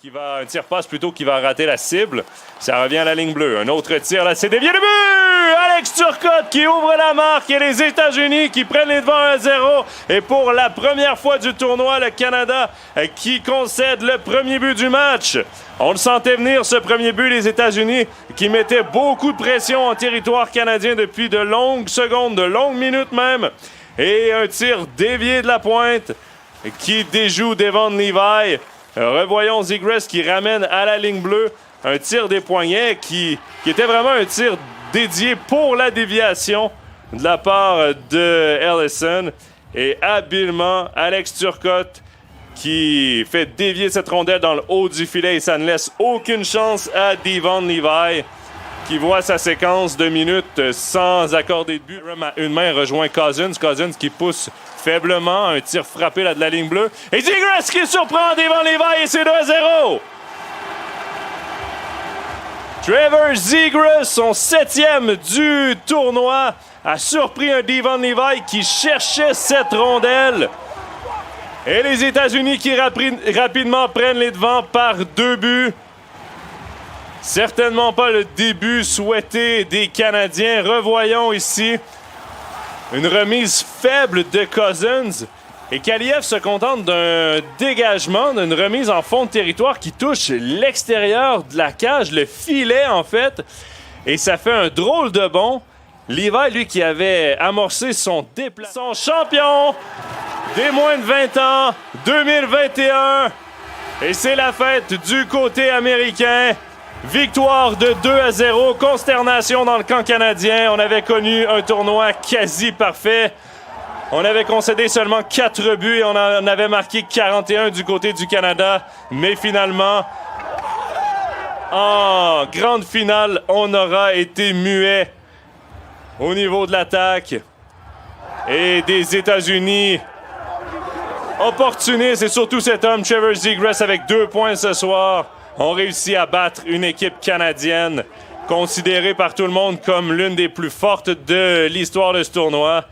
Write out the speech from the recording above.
Un tir passe plutôt qui va rater la cible. Ça revient à la ligne bleue. Un autre tir, là, c'est dévié le but! Alex Turcotte qui ouvre la marque et les États-Unis qui prennent les devants 1-0. Et pour la première fois du tournoi, le Canada qui concède le premier but du match. On le sentait venir, ce premier but, les États-Unis qui mettaient beaucoup de pression en territoire canadien depuis de longues secondes, de longues minutes même. Et un tir dévié de la pointe qui déjoue Devon Levi. Revoyons Zegras qui ramène à la ligne bleue un tir des poignets qui était vraiment un tir dédié pour la déviation de la part de Ellison. Et habilement, Alex Turcotte qui fait dévier cette rondelle dans le haut du filet et ça ne laisse aucune chance à Devon Levi qui voit sa séquence de minutes sans accorder de but. Une main rejoint Cousins qui pousse faiblement, un tir frappé là de la ligne bleue. Et Zegras qui surprend Devon Levi et c'est 2-0. Trevor Zegras, son 7e du tournoi, a surpris un Devon Levi qui cherchait cette rondelle. Et les États-Unis qui rapidement prennent les devants par 2 buts. Certainement pas le début souhaité des Canadiens. Revoyons ici une remise faible de Cousins. Et Kaliev se contente d'un dégagement, d'une remise en fond de territoire qui touche l'extérieur de la cage, le filet en fait. Et ça fait un drôle de bond. Levi, lui, qui avait amorcé son déplacement. Son champion des moins de 20 ans, 2021. Et c'est la fête du côté américain. Victoire de 2-0, consternation dans le camp canadien. On avait connu un tournoi quasi parfait. On avait concédé seulement 4 buts et on en avait marqué 41 du côté du Canada. Mais finalement, en grande finale, on aura été muet au niveau de l'attaque. Et des États-Unis opportunistes, et surtout cet homme, Trevor Zegras, avec 2 points ce soir, ont réussi à battre une équipe canadienne considérée par tout le monde comme l'une des plus fortes de l'histoire de ce tournoi.